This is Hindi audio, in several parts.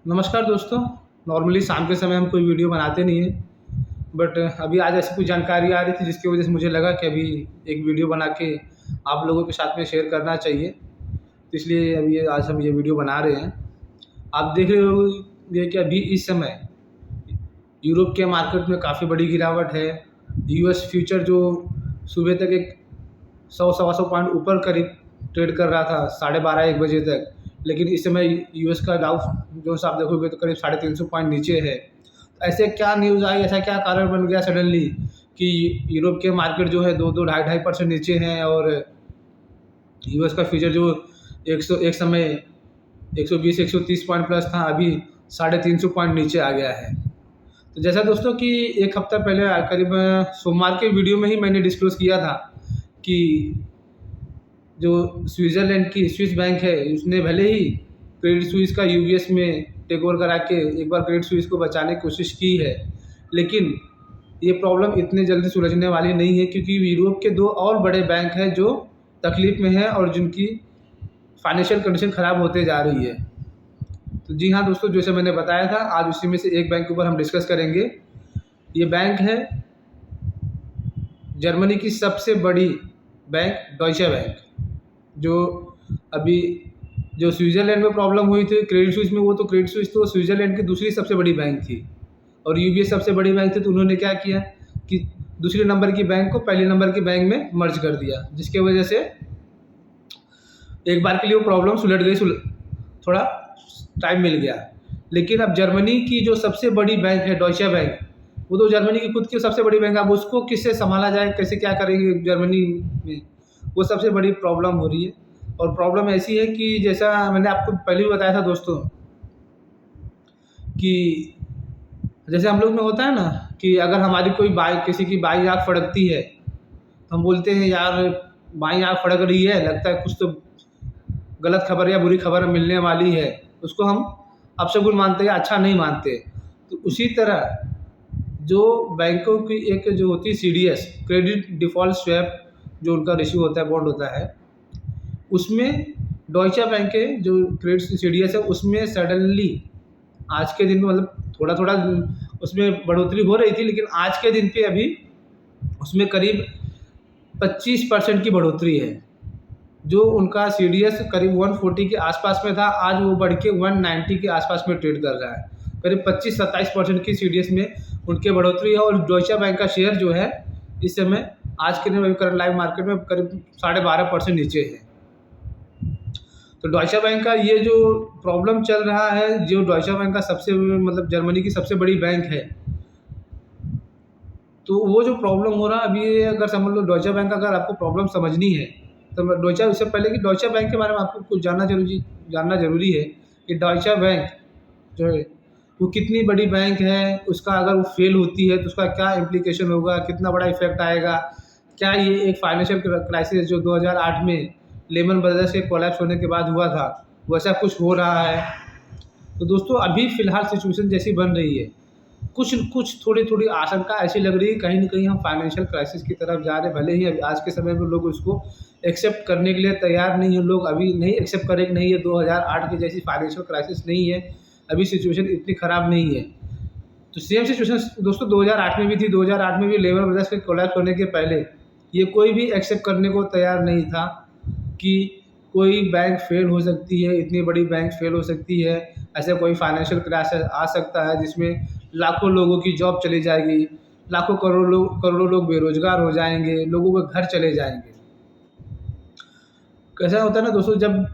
नमस्कार दोस्तों। नॉर्मली शाम के समय हम कोई वीडियो बनाते नहीं हैं, बट अभी आज ऐसी कुछ जानकारी आ रही थी जिसकी वजह से मुझे लगा कि अभी एक वीडियो बना के आप लोगों के साथ में शेयर करना चाहिए। तो इसलिए अभी आज हम ये वीडियो बना रहे हैं। आप देख रहे होंगे कि अभी इस समय यूरोप के मार्केट में काफ़ी बड़ी गिरावट है। यूएस फ्यूचर जो सुबह तक एक 100 सवा 100 पॉइंट ऊपर करीब ट्रेड कर रहा था 12:30-1 बजे तक, लेकिन इस समय यूएस का डाउ जोन्स आप देखोगे तो करीब 350 पॉइंट नीचे है। ऐसे क्या न्यूज़ आई, ऐसा क्या कारण बन गया सडनली कि यूरोप के मार्केट जो है 2-2 ढाई-2.5% नीचे हैं और यूएस का फ्यूचर जो 100 एक समय 120-130 पॉइंट प्लस था, अभी 350 पॉइंट नीचे आ गया है। तो जैसा दोस्तों कि एक हफ्ता पहले करीब सोमवार के वीडियो में ही मैंने डिस्क्लोज़ किया था कि जो स्विट्ज़रलैंड की स्विस बैंक है, उसने भले ही क्रेडिट स्विस का यूबीएस में टेक ओवर करा के एक बार क्रेडिट स्विस को बचाने की कोशिश की है, लेकिन ये प्रॉब्लम इतने जल्दी सुलझने वाली नहीं है, क्योंकि यूरोप के 2 और बड़े बैंक हैं जो तकलीफ़ में हैं और जिनकी फाइनेंशियल कंडीशन ख़राब होते जा रही है। तो जी हाँ दोस्तों, जैसे मैंने बताया था, आज उसी में से एक बैंक के ऊपर हम डिस्कस करेंगे। ये बैंक है जर्मनी की सबसे बड़ी बैंक डॉइचे बैंक, जो अभी जो स्विट्ज़रलैंड में प्रॉब्लम हुई थी क्रेडिट स्विस में, वो तो क्रेडिट स्विस तो स्विट्ज़रलैंड की दूसरी सबसे बड़ी बैंक थी और यूबीएस सबसे बड़ी बैंक थी। तो उन्होंने क्या किया कि दूसरे नंबर की बैंक को पहले नंबर की बैंक में मर्ज कर दिया, जिसके वजह से एक बार के लिए वो प्रॉब्लम सुलझ गई, थोड़ा टाइम मिल गया। लेकिन अब जर्मनी की जो सबसे बड़ी बैंक है डॉइचे बैंक, वो तो जर्मनी की खुद की सबसे बड़ी बैंक है। अब उसको किससे संभाला जाए, कैसे क्या करेंगे जर्मनी में, वो सबसे बड़ी प्रॉब्लम हो रही है। और प्रॉब्लम ऐसी है कि जैसा मैंने आपको पहले भी बताया था दोस्तों कि जैसे हम लोग में होता है ना कि अगर हमारी कोई किसी की बाई आँख फड़कती है तो हम बोलते हैं यार बाई आँख फड़क रही है, लगता है कुछ तो गलत खबर या बुरी खबर मिलने वाली है, उसको हम अपशगुन मानते हैं, अच्छा नहीं मानते। तो उसी तरह जो बैंकों की एक जो होती है सीडीएस, क्रेडिट डिफ़ॉल्ट स्वैप, जो उनका रेशियो होता है, बॉन्ड होता है, उसमें डॉइचे बैंक के जो क्रेडिट सीडीएस है उसमें सडनली आज के दिन में, मतलब थोड़ा-थोड़ा उसमें बढ़ोतरी हो रही थी, लेकिन आज के दिन पे अभी उसमें करीब 25% की बढ़ोतरी है। जो उनका सीडीएस करीब 140 के आसपास में था, आज वो बढ़ के 190 के आसपास में ट्रेड कर रहा है। करीब 25-27% की सीडीएस में उनकी बढ़ोतरी है और डॉइचे बैंक का शेयर जो है इस समय आज के दिन में करंट लाइव मार्केट में करीब 12.5% नीचे है। तो डॉइचे बैंक का ये जो प्रॉब्लम चल रहा है, जो डॉइचे बैंक का सबसे मतलब जर्मनी की सबसे बड़ी बैंक है, तो वो जो प्रॉब्लम हो रहा है अभी, अगर समझ लो डॉइचे बैंक का अगर आपको प्रॉब्लम समझनी है तो डॉइचे, उससे पहले कि डॉइचे बैंक के बारे में आपको कुछ जानना ज़रूरी है कि डॉइचे बैंक जो है वो कितनी बड़ी बैंक है, उसका अगर वो फेल होती है तो उसका क्या इम्प्लीकेशन होगा, कितना बड़ा इफेक्ट आएगा, क्या ये एक फाइनेंशियल क्राइसिस जो 2008 में लेमन ब्रदर्स के कोलैप्स होने के बाद हुआ था, वैसा कुछ हो रहा है। तो दोस्तों अभी फ़िलहाल सिचुएशन जैसी बन रही है, कुछ थोड़ी-थोड़ी आशंका ऐसी लग रही है कहीं न कहीं हम फाइनेंशियल क्राइसिस की तरफ जा रहे हैं। भले ही अभी आज के समय में लोग उसको एक्सेप्ट करने के लिए तैयार नहीं है, लोग अभी नहीं एक्सेप्ट करेंगे, नहीं ये 2008 की जैसी फाइनेंशियल क्राइसिस नहीं है, अभी सिचुएशन इतनी ख़राब नहीं है। तो सेम सिचुएशन दोस्तों 2008 में भी थी। 2008 में भी लेमन ब्रदर्स के कोलैप्स होने के पहले ये कोई भी एक्सेप्ट करने को तैयार नहीं था कि कोई बैंक फेल हो सकती है, इतनी बड़ी बैंक फेल हो सकती है, ऐसा कोई फाइनेंशियल क्राइसिस आ सकता है जिसमें लाखों लोगों की जॉब चली जाएगी, लाखों करोड़ों लोग बेरोज़गार हो जाएँगे, लोगों के घर चले जाएँगे। कैसा होता है ना दोस्तों, जब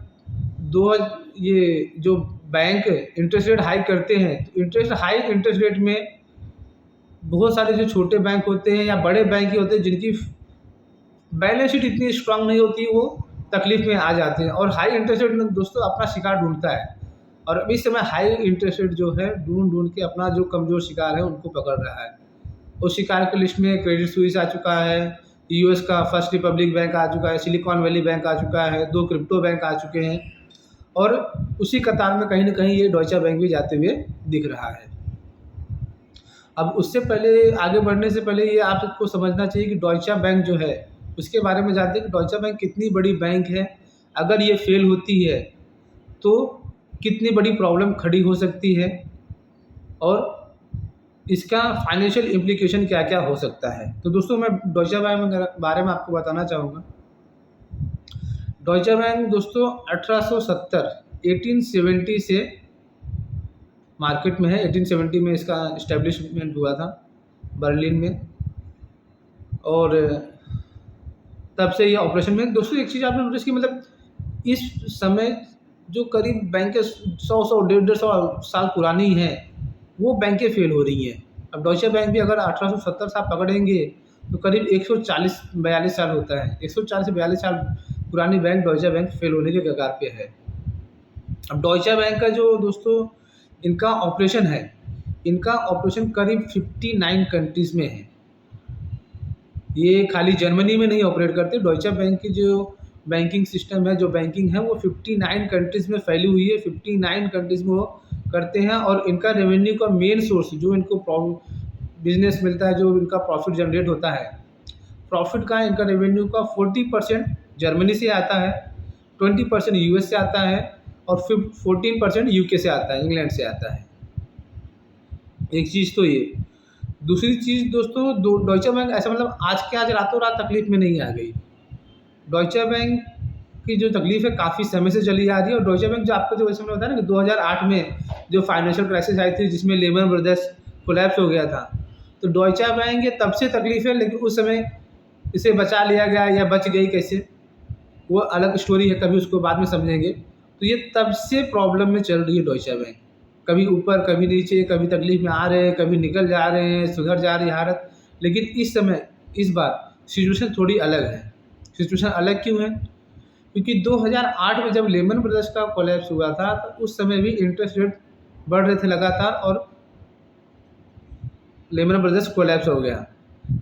दो ये जो बैंक इंटरेस्ट रेट हाइक करते हैं, तो इंटरेस्ट रेट में बहुत सारे जो छोटे बैंक होते हैं या बड़े बैंक ही होते हैं जिनकी बैलेंस शीट इतनी स्ट्रांग नहीं होती, वो तकलीफ़ में आ जाते हैं और हाई इंटरेस्ट रेट में दोस्तों अपना शिकार ढूँढता है। और अभी इस समय हाई इंटरेस्ट रेट जो है ढूँढ के अपना जो कमज़ोर शिकार है उनको पकड़ रहा है। उस शिकार की लिस्ट में क्रेडिट स्विस आ चुका है, यूएस का फर्स्ट रिपब्लिक बैंक आ चुका है, सिलिकॉन वैली बैंक आ चुका है, 2 क्रिप्टो बैंक आ चुके हैं और उसी कतार में कहीं न कहीं ये डॉइचे बैंक भी जाते हुए दिख रहा है। अब उससे पहले आगे बढ़ने से पहले ये आपको समझना चाहिए कि डॉइचे बैंक जो है उसके बारे में जानते हैं कि डॉइचे बैंक कितनी बड़ी बैंक है। अगर ये फेल होती है तो कितनी बड़ी प्रॉब्लम खड़ी हो सकती है और इसका फाइनेंशियल इम्प्लीकेशन क्या क्या हो सकता है। तो दोस्तों मैं डॉइचे बैंक के बारे में आपको बताना चाहूँगा। डॉइचे बैंक दोस्तों 1870 1870 से मार्केट में है। 1870 में इसका इस्टेब्लिशमेंट हुआ था बर्लिन में, और तब से ये ऑपरेशन में। दोस्तों एक चीज़ आपने नोटिस की, मतलब इस समय जो करीब बैंकें 100 150 साल पुरानी हैं, वो बैंकें फेल हो रही हैं। अब डॉइचे बैंक भी अगर 1870 से आप पकड़ेंगे तो करीब 140-42 साल होता है। 140 से 42 साल पुरानी बैंक डॉइचे बैंक फेल होने के कगार पे है। अब डॉइचे बैंक का जो दोस्तों इनका ऑपरेशन है, इनका ऑपरेशन करीब 59 कंट्रीज़ में है। ये खाली जर्मनी में नहीं ऑपरेट करते। डॉइचे बैंक की जो बैंकिंग सिस्टम है, जो बैंकिंग है, वो 59 कंट्रीज़ में फैली हुई है। 59 कंट्रीज़ में वो करते हैं, और इनका रेवेन्यू का मेन सोर्स जो इनको बिजनेस मिलता है, जो इनका प्रॉफिट जनरेट होता है, प्रॉफिट का इनका रेवेन्यू का 40% जर्मनी से आता है, 20% यूएस से आता है, और फिर 14% यूके से आता है, इंग्लैंड से आता है। एक चीज़ तो ये। दूसरी चीज़ दोस्तों, डॉइचे बैंक ऐसा मतलब आज के आज रातों रात तकलीफ़ में नहीं आ गई। डॉइचे बैंक की जो तकलीफ़ है काफ़ी समय से चली आ रही है। और डॉइचे बैंक जो आपको जो वैसे मैंने बताया ना कि 2008 में जो फाइनेंशियल क्राइसिस आई थी, जिसमें लेमन ब्रदर्स कोलैप्स हो गया था, तो डॉइचे बैंक ये तब से तकलीफ़ है, लेकिन उस समय इसे बचा लिया गया या बच गई कैसे, वो अलग स्टोरी है, कभी उसको बाद में समझेंगे। तो ये तब से प्रॉब्लम में चल रही है डॉइचे बैंक, कभी ऊपर कभी नीचे, कभी तकलीफ़ में आ रहे हैं, कभी निकल जा रहे हैं, सुधर जा रही है हालत। लेकिन इस समय इस बार सिचुएशन थोड़ी अलग है। सिचुएशन अलग क्यों है? क्योंकि 2008 में जब लेमन ब्रदर्स का कोलैप्स हुआ था, तो उस समय भी इंटरेस्ट रेट बढ़ रहे थे लगातार, और लेमन ब्रदर्स कोलैप्स हो गया,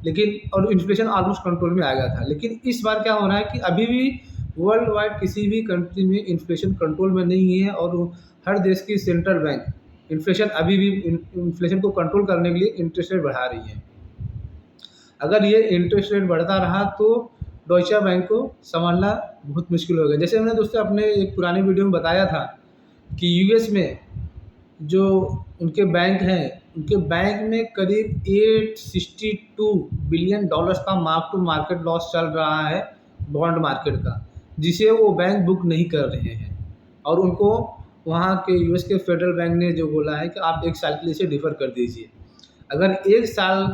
लेकिन और इन्फ्लेशन ऑलमोस्ट कंट्रोल में आ गया था। लेकिन इस बार क्या हो रहा है कि अभी भी वर्ल्ड वाइड किसी भी कंट्री में इन्फ्लेशन कंट्रोल में नहीं है, और हर देश की सेंट्रल बैंक इन्फ्लेशन अभी भी इन्फ्लेशन को कंट्रोल करने के लिए इंटरेस्ट रेट बढ़ा रही है। अगर ये इंटरेस्ट रेट बढ़ता रहा तो डॉइचे बैंक को संभालना बहुत मुश्किल हो गया। जैसे मैंने दोस्तों अपने एक पुराने वीडियो में बताया था कि यूएस में जो उनके बैंक हैं, उनके बैंक में करीब $862 बिलियन का मार्क टू मार्केट लॉस चल रहा है बॉन्ड मार्केट का, जिसे वो बैंक बुक नहीं कर रहे हैं। और उनको वहाँ के यूएस के फेडरल बैंक ने जो बोला है कि आप 1 साल के लिए इसे डिफ़र कर दीजिए। अगर 1 साल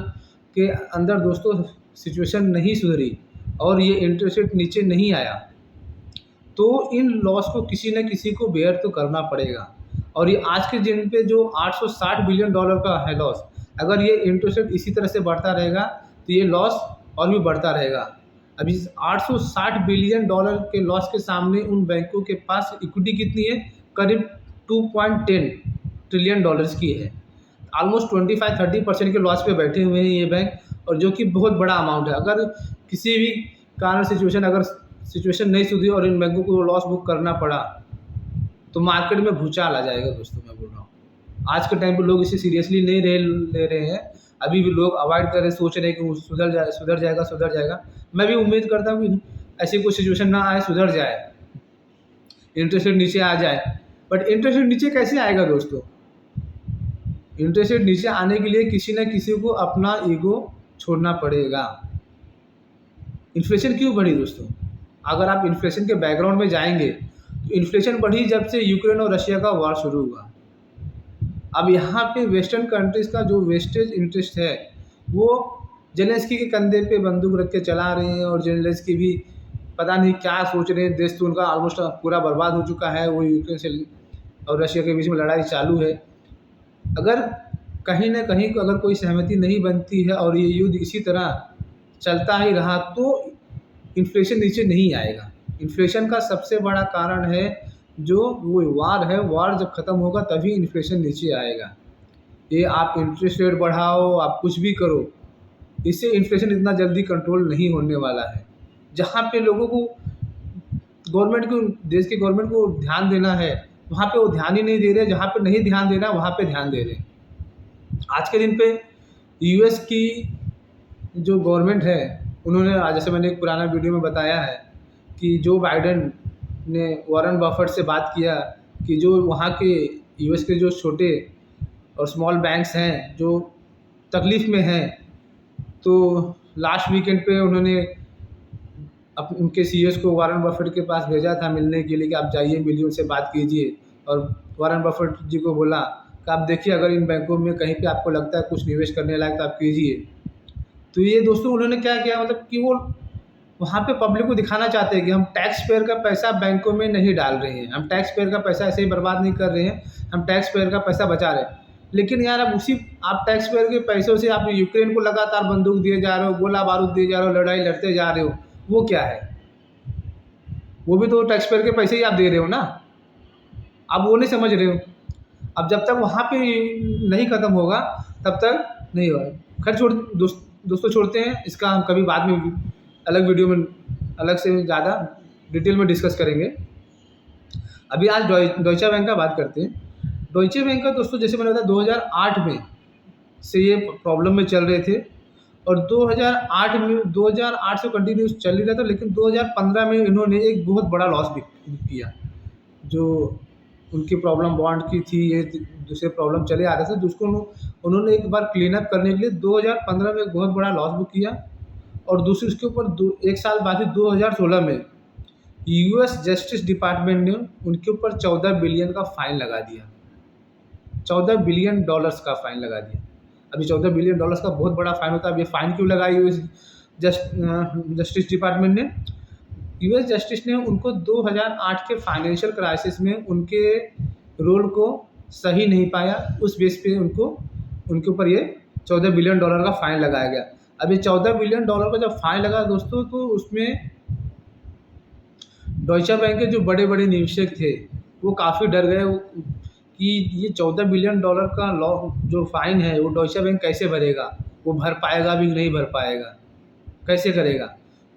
के अंदर दोस्तों सिचुएशन नहीं सुधरी और ये इंटरेस्ट रेट नीचे नहीं आया, तो इन लॉस को किसी न किसी को बेयर तो करना पड़ेगा। और ये आज के दिन पे जो $860 बिलियन का है लॉस, अगर ये इंटरेस्ट रेट इसी तरह से बढ़ता रहेगा तो ये लॉस और भी बढ़ता रहेगा। अभी $860 बिलियन के लॉस के सामने उन बैंकों के पास इक्विटी कितनी है? करीब 2.10 ट्रिलियन डॉलर्स की है। ऑलमोस्ट 25-30% के लॉस पे बैठे हुए हैं ये बैंक, और जो कि बहुत बड़ा अमाउंट है। अगर किसी भी कारण सिचुएशन नहीं सुधरी और इन बैंकों को लॉस बुक करना पड़ा, तो मार्केट में भूचाल आ जाएगा दोस्तों, मैं बोल रहा हूँ। आज के टाइम पे लोग इसे सीरियसली नहीं ले रहे हैं। अभी भी लोग अवॉइड कर रहे हैं, सोच रहे हैं कि वो सुधर जाएगा। मैं भी उम्मीद करता हूँ कि ऐसी कोई सिचुएशन ना आए, सुधर जाए, इंटरेस्ट रेट नीचे आ जाए। बट इंटरेस्ट रेट नीचे कैसे आएगा दोस्तों? इंटरेस्ट रेट नीचे आने के लिए किसी न किसी को अपना ईगो छोड़ना पड़ेगा। इन्फ्लेशन क्यों बढ़ी दोस्तों? अगर आप इन्फ्लेशन के बैकग्राउंड में जाएंगे तो इन्फ्लेशन बढ़ी जब से यूक्रेन और रशिया का वॉर शुरू हुआ। अब यहाँ पे वेस्टर्न कंट्रीज़ का जो वेस्टेज इंटरेस्ट है, वो जेलेंस्की के कंधे पे बंदूक रख के चला रहे हैं, और जेलेंस्की भी पता नहीं क्या सोच रहे हैं। देश तो उनका ऑलमोस्ट पूरा बर्बाद हो चुका है। वो यूक्रेन से और रशिया के बीच में लड़ाई चालू है। अगर कहीं न कहीं अगर कोई सहमति नहीं बनती है और ये युद्ध इसी तरह चलता ही रहा, तो इन्फ्लेशन नीचे नहीं आएगा। इन्फ्लेशन का सबसे बड़ा कारण है जो वो वार है। वार जब ख़त्म होगा तभी इन्फ्लेशन नीचे आएगा। ये आप इंटरेस्ट रेट बढ़ाओ, आप कुछ भी करो, इससे इन्फ्लेशन इतना जल्दी कंट्रोल नहीं होने वाला है। जहाँ पे लोगों को देश की गवर्नमेंट को ध्यान देना है, वहाँ पे वो ध्यान ही नहीं दे रहे। जहाँ पे नहीं ध्यान देना, वहाँ पे ध्यान दे रहे हैं। आज के दिन पे यूएस की जो गवर्नमेंट है, उन्होंने, जैसे मैंने एक पुराना वीडियो में बताया है कि जो बाइडेन ने वॉरेन बफेट से बात किया कि जो वहाँ के यूएस के जो छोटे और स्मॉल बैंक्स हैं जो तकलीफ़ में हैं, तो लास्ट वीकेंड पे उन्होंने उनके सीईओज़ को वॉरेन बफेट के पास भेजा था मिलने के लिए कि आप जाइए, मिलिए, उनसे बात कीजिए। और वॉरेन बफेट जी को बोला कि आप देखिए, अगर इन बैंकों में कहीं पे आपको लगता है कुछ निवेश करने लायक तो आप कीजिए। तो ये दोस्तों उन्होंने क्या किया, मतलब कि वो वहाँ पे पब्लिक को दिखाना चाहते हैं कि हम टैक्स पेयर का पैसा बैंकों में नहीं डाल रहे हैं, हम टैक्स पेयर का पैसा ऐसे ही बर्बाद नहीं कर रहे हैं, हम टैक्स पेयर का पैसा बचा रहे हैं। लेकिन यार अब उसी आप टैक्स पेयर के पैसों से आप यूक्रेन को लगातार बंदूक दिए जा रहे हो, गोला बारूद दिए जा रहे हो, लड़ाई लड़ते जा रहे हो, वो क्या है? वो भी तो टैक्स पेयर के पैसे ही आप दे रहे हो ना। आप वो नहीं समझ रहे हो। अब जब तक वहाँ पे नहीं ख़त्म होगा तब तक नहीं होगा। खैर दोस्तों छोड़ते हैं, इसका हम कभी बाद में अलग वीडियो में अलग से ज़्यादा डिटेल में डिस्कस करेंगे। अभी आज डॉइचे बैंक का बात करते हैं। डॉइचे बैंक का दोस्तों जैसे मैंने बताया 2008 में से ये प्रॉब्लम में चल रहे थे, और 2008 से कंटिन्यूस चल ही रहा था, लेकिन 2015 में इन्होंने एक बहुत बड़ा लॉस भी किया। जो उनकी प्रॉब्लम बॉन्ड की थी, ये दूसरे प्रॉब्लम चले आ रहे थे, जिसको उन्होंने एक बार क्लीन अप करने के लिए 2015 में एक बहुत बड़ा लॉस बुक किया। और दूसरी उसके ऊपर एक साल बाद ही 2016 में यूएस जस्टिस डिपार्टमेंट ने उनके ऊपर 14 बिलियन का फ़ाइन लगा दिया। 14 बिलियन डॉलर्स का फ़ाइन लगा दिया। अभी 14 बिलियन डॉलर्स का बहुत बड़ा फ़ाइन होता है। अब ये फ़ाइन क्यों लगाई यूएस जस्टिस डिपार्टमेंट ने? यूएस जस्टिस ने उनको 2008 के फाइनेंशियल क्राइसिस में उनके रोल को सही नहीं पाया, उस बेस पे उनके ऊपर ये 14 बिलियन डॉलर का फ़ाइन लगाया गया। अब ये 14 बिलियन डॉलर का जब फ़ाइन लगा दोस्तों, तो उसमें डॉइचे बैंक के जो बड़े-बड़े निवेशक थे वो काफ़ी डर गए कि ये 14 बिलियन डॉलर का जो फ़ाइन है वो डॉइचे बैंक कैसे भरेगा, वो भर पाएगा भी नहीं भर पाएगा, कैसे करेगा?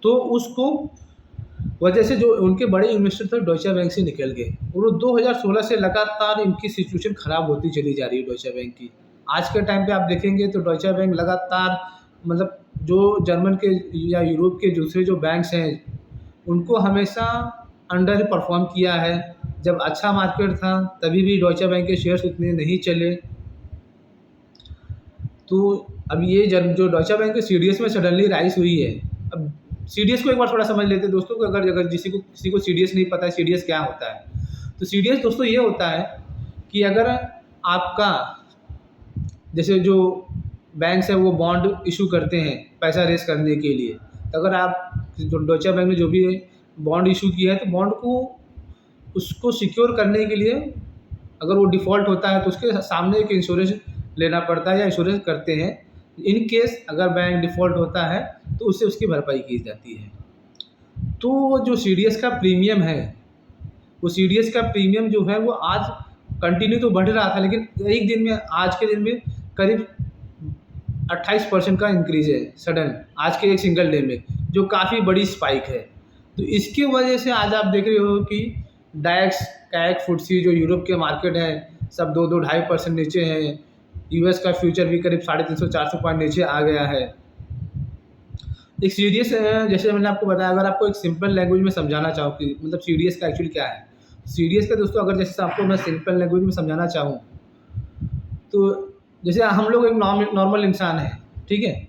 तो उसको वजह से जो उनके बड़े इन्वेस्टर थे डॉइचे बैंक से निकल गए, और वो 2016 से लगातार इनकी सिचुएशन ख़राब होती चली जा रही है डॉइचे बैंक की। आज के टाइम पे आप देखेंगे तो डॉइचे बैंक लगातार, मतलब जो जर्मन के या यूरोप के दूसरे जो बैंक्स हैं उनको हमेशा अंडर ही परफॉर्म किया है। जब अच्छा मार्केट था तभी भी डॉइचे बैंक के शेयर्स उतने नहीं चले। तो अब ये जो डॉइचे बैंक के सीडीएस में सडनली राइज हुई है। अब सीडीएस को एक बार थोड़ा समझ लेते हैं दोस्तों, कि अगर किसी को सीडीएस नहीं पता है सीडीएस क्या होता है, तो सीडीएस दोस्तों ये होता है कि अगर आपका जैसे जो बैंक्स है वो बॉन्ड इशू करते हैं पैसा रेस करने के लिए, तो अगर आप जो डॉइचे बैंक ने जो भी बॉन्ड इशू किया है तो बॉन्ड को उसको सिक्योर करने के लिए अगर वो डिफ़ॉल्ट होता है तो उसके सामने एक इंश्योरेंस लेना पड़ता है या इंश्योरेंस करते हैं। इन केस अगर बैंक डिफ़ॉल्ट होता है तो उससे उसकी भरपाई की जाती है। तो वो जो सीडीएस का प्रीमियम है, वो सीडीएस का प्रीमियम जो है वो आज कंटिन्यू तो बढ़ रहा था, लेकिन एक दिन में, आज के दिन में करीब 28% का इंक्रीज़ है सडन, आज के एक सिंगल डे में, जो काफ़ी बड़ी स्पाइक है। तो इसकी वजह से आज आप देख रहे हो कि डायक्स, कैक, फुटसी जो यूरोप के मार्केट हैं सब 2-2-2.5% नीचे हैं। यूएस का फ्यूचर भी करीब 350-400 पॉइंट नीचे आ गया है। एक सीडीएस, जैसे मैंने आपको बताया, अगर आपको एक सिंपल लैंग्वेज में समझाना चाहूँ कि मतलब सीडीएस का एक्चुअली क्या है, सीडीएस का दोस्तों अगर जैसे आपको मैं सिंपल लैंग्वेज में समझाना चाहूँ, तो जैसे हम लोग एक नॉर्मल इंसान है, ठीक है?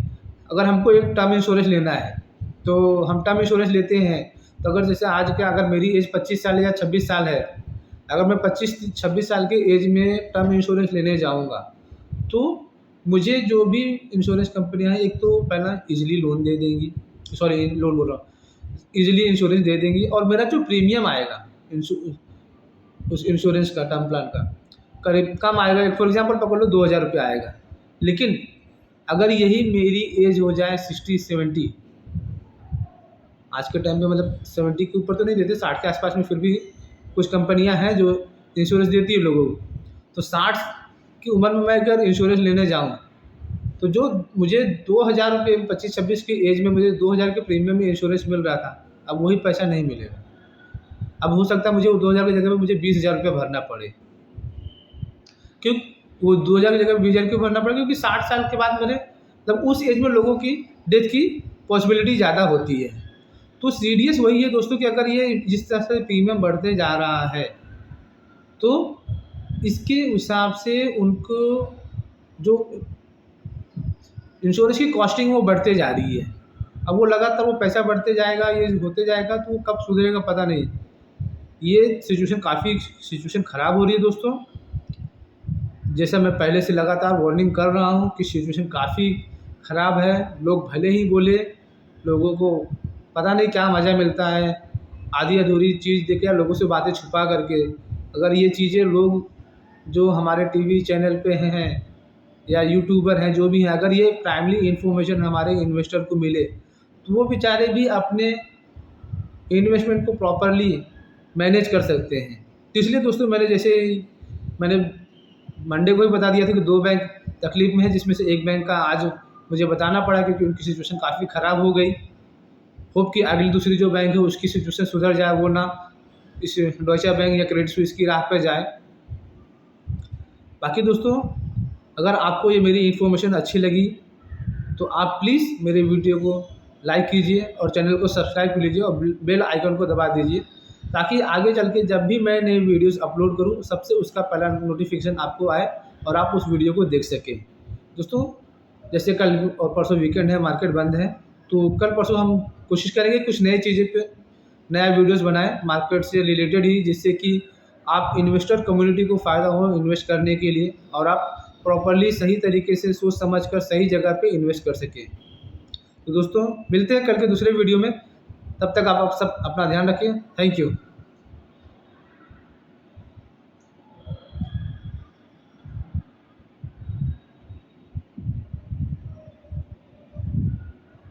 अगर हमको एक टर्म इंश्योरेंस लेना है तो हम टर्म इंश्योरेंस लेते हैं। तो अगर जैसे आज क्या, अगर मेरी एज 25 साल या 26 साल है, अगर मैं 25-26 साल के एज में टर्म इंश्योरेंस लेने जाऊँगा तो मुझे जो भी इंश्योरेंस कंपनियाँ हैं, एक तो पहला ईज़िली लोन दे देंगी, सॉरी लोन बोल रहा हूँ, ईज़िली इंश्योरेंस दे देंगी, और मेरा जो प्रीमियम आएगा उस इंश्योरेंस का, टर्म प्लान का, करीब कम आएगा। फॉर एग्ज़ाम्पल पकड़ लो 2000 रुपये आएगा। लेकिन अगर यही मेरी एज हो जाए 60-70, आज के टाइम में मतलब 70 के ऊपर तो नहीं देते, 60 के आसपास में फिर भी कुछ कंपनियां हैं जो इंश्योरेंस देती है लोगों को। तो 60 की उम्र में मैं अगर इंश्योरेंस लेने जाऊं तो जो मुझे 2000 रुपये 25-26 की एज में मुझे 2000 के प्रीमियम में इंश्योरेंस मिल रहा था, अब वही पैसा नहीं मिलेगा। अब हो सकता है मुझे वो 2000 की जगह पे मुझे 20,000 रुपये भरना पड़े। क्यों वो 2000 की जगह 20,000 क्यों भरना पड़ेगा? क्योंकि 60 साल के बाद मैंने, मतलब उस एज में लोगों की डेथ की पॉसिबिलिटी ज़्यादा होती है। तो सीडीएस वही है दोस्तों कि अगर ये जिस तरह से प्रीमियम बढ़ते जा रहा है तो इसके हिसाब से उनको जो इंश्योरेंस की कॉस्टिंग वो बढ़ते जा रही है। अब वो लगातार वो पैसा बढ़ते जाएगा, ये होते जाएगा, तो वो कब सुधरेगा पता नहीं। ये सिचुएशन ख़राब हो रही है दोस्तों। जैसा मैं पहले से लगातार वार्निंग कर रहा हूँ कि सिचुएशन काफ़ी ख़राब है। लोग भले ही बोले, लोगों को पता नहीं क्या मज़ा मिलता है आधी अधूरी चीज़ देके या लोगों से बातें छुपा करके। अगर ये चीज़ें लोग जो हमारे टीवी चैनल पे हैं या यूट्यूबर हैं जो भी हैं, अगर ये प्राइमरी इन्फॉर्मेशन हमारे इन्वेस्टर को मिले तो वो बेचारे भी अपने इन्वेस्टमेंट को प्रॉपरली मैनेज कर सकते हैं। तो इसलिए दोस्तों मैंने मंडे को ही बता दिया था कि 2 बैंक तकलीफ़ में है, जिसमें से एक बैंक का आज मुझे बताना पड़ा क्योंकि उनकी सिचुएशन काफ़ी ख़राब हो गई। होप कि अगली दूसरी जो बैंक है उसकी सिचुएशन सुधर जाए, वो ना इस डॉइचे बैंक या क्रेडिट स्विस की राह पे जाए। बाकी दोस्तों, अगर आपको ये मेरी इन्फॉर्मेशन अच्छी लगी तो आप प्लीज़ मेरे वीडियो को लाइक कीजिए और चैनल को सब्सक्राइब कर लीजिए और बेल आइकन को दबा दीजिए, ताकि आगे चल के जब भी मैं नए वीडियोस अपलोड करूं सबसे उसका पहला नोटिफिकेशन आपको आए और आप उस वीडियो को देख सकें। दोस्तों, जैसे कल और परसों वीकेंड है, मार्केट बंद है, तो कल परसों हम कोशिश करेंगे कुछ नई चीज़ें पे नया वीडियोस बनाएं मार्केट से रिलेटेड ही, जिससे कि आप इन्वेस्टर कम्युनिटी को फ़ायदा हो इन्वेस्ट करने के लिए और आप प्रॉपरली सही तरीके से सोच समझ कर सही जगह पे इन्वेस्ट कर सकें। तो दोस्तों, मिलते हैं कल के दूसरे वीडियो में। तब तक आप सब अपना ध्यान रखिए। Thank you.